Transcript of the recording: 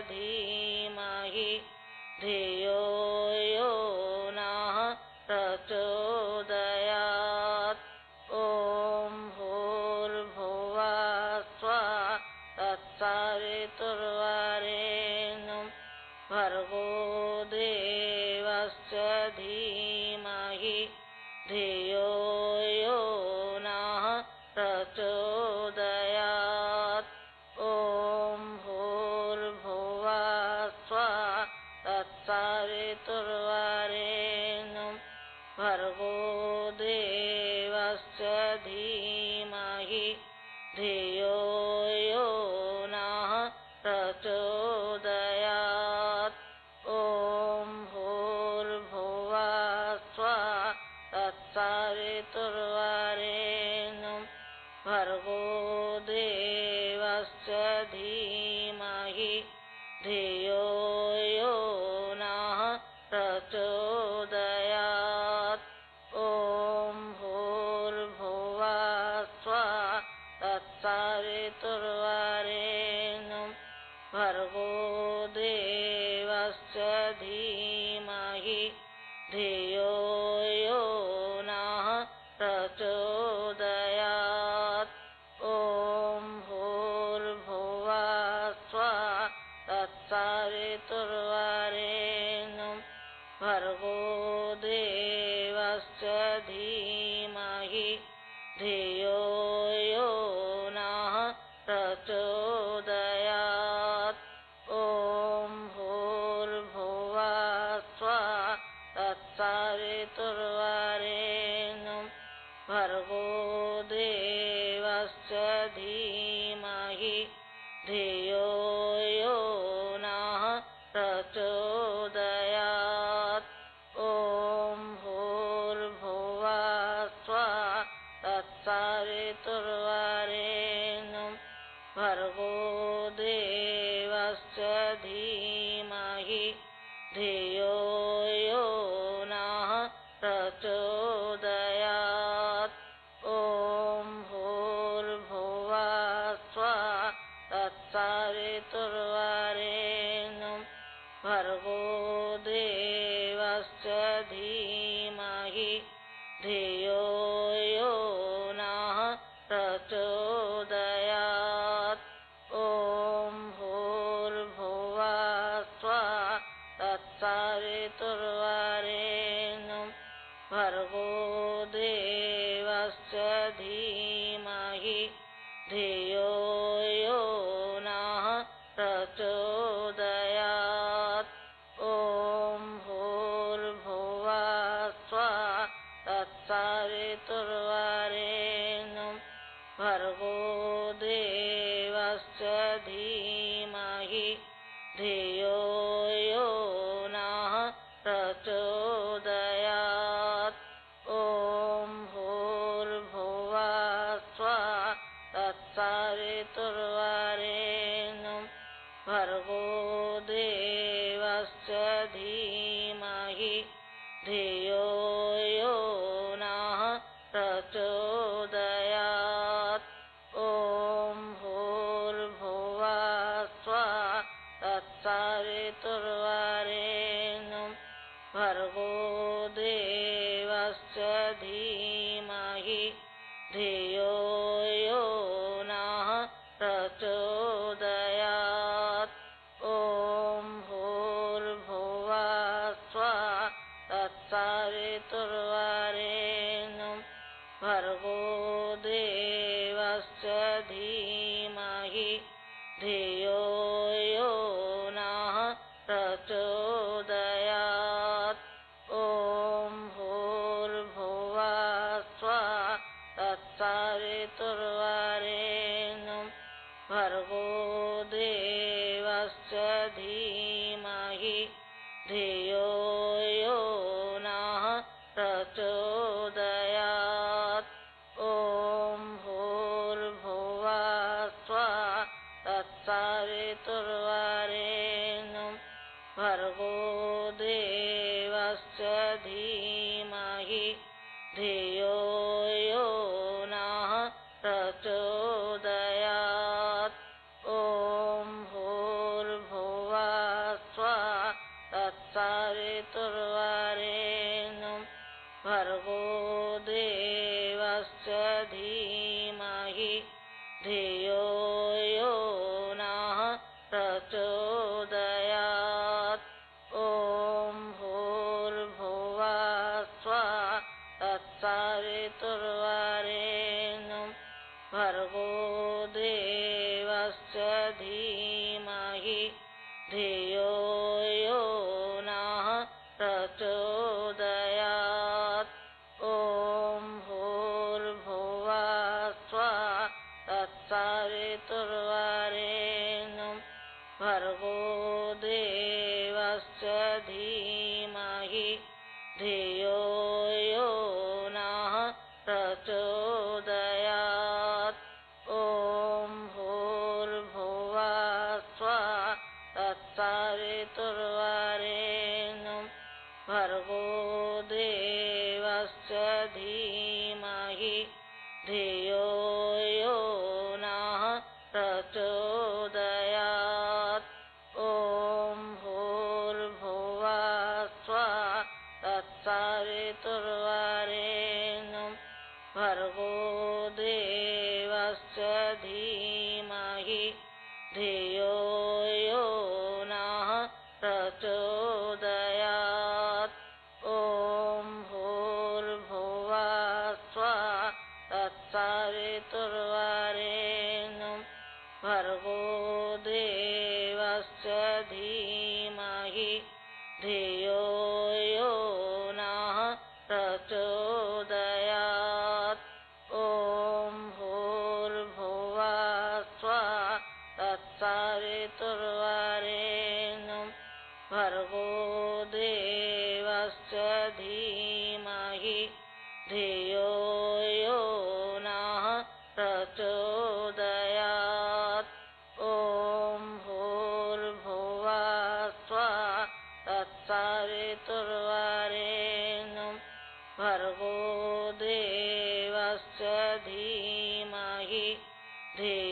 धीमहि धियो यो नः प्रचोदयात्। ॐ भूर्भुवः स्वः तत्सवितुर्वरेण्यं भर्गो देवस्य धीमहि धियो यो नः प्रचोदयात्। ॐ भूर्भुवः स्वः तत्सवितुर्वरेण्यं भर्गो देवस्य धीमहि धियो यो नः प्रचोदयात्। ॐ भूर्भुवः स्वः तत्सवितुर्वरेण्यं भर्गो देवस्य धीमहि धियो यो नः प्रचोदयात्। ॐ भूर्भुवः स्वः तत्सवितुर्वरेण्यं भर्गो देवस्य धीमहि धियो यो नः प्रचोदयात्। ॐ भूर्भुवः स्वः तत्सवितुर्वरेण्यं भर्गो देवस्य धीमहि धियो यो नः प्रचोदयात्। ॐ भूर्भुवः स्वः तत्सवितुर्वरेण्यं भर्गो देवस्य धीमहि धियो यो नः प्रचोदयात्। ॐ भूर्भुवः स्वः तत्सवितुर्वरेण्यं भर्गो देवस्य धीमहि धियो यो नः प्रचोदयात्। ॐ भूर्भुवः स्वः तत्सवितुर्वरेण्यं भर्गो देवस्य धीमहि धियो यो नः प्रचोदयात्। ॐ भूर्भुवः स्वः तत्सवितुर्वरेण्यं भर्गो देवस्य धीमहि धियो यो नः प्रचोदयात्। ॐ भूर्भुवः स्वः तत्सवितुर्वरेण्यं भर्गो देवस्य धीमहि धियो यो नः प्रचोदयात्। ॐ भूर्भुवः स्वः तत्सवितुर्वरेण्यं भर्गो देवस्य धीमहि धियो यो नः प्रचोदयात्। ॐ भूर्भुवः स्वः तत्सवितुर्वरेण्यं भर्गो देवस्य धीमहि धियो यो नः प्रचोदयात्। ॐ भूर्भुवः स्वः तत्सवितुर्वरेण्यं भर्गो देवस्य धीमहि धियो यो नः प्रचोदयात्। ॐ भूर्भुवः स्वः तत्सवितुर्वरेण्यं भर्गो देवस्य धीमहि धियो यो नः प्रचोदयात्। ॐ भूर्भुवः स्वः तत्सवितुर्वरेण्यं भर्गो देवस्य धीमहि धियो यो नः प्रचोदयात्। ॐ भूर्भुवः धीमहि धियो यो नः प्रचोदयात् ॐ भूर्भुवः स्वः तत्सवितुर्वरेण्यं भर्गो देवस्य धीमहि धियो यो नः प्रचोदयात् ॐ भूर्भुवः स्वः तत्सवितुर्वरेण्यं भर्गो देवस्य धीमहि धियो यो नः प्रचोदयात् ॐ भूर्भुवः स्वः तत्सवितुर्वरेण्यं भर्गो देवस्य धीमहि धियो यो नः प्रचोदयात् ॐ भूर्भुवः स्वः तत्सवितुर्वरेण्यं भर्गो देवस्य धीमहि धियो यो नः प्रचोदयात् ॐ भूर्भुवः स्वः तत्सवितुर्वरेण्यं भर्गो देवस्य धीमहि धियो यो नः प्रचोदयात् ॐ भूर्भुवः स्वः तत्सवितुर्वरेण्यं भर्गो देवस्य धीमहि धियो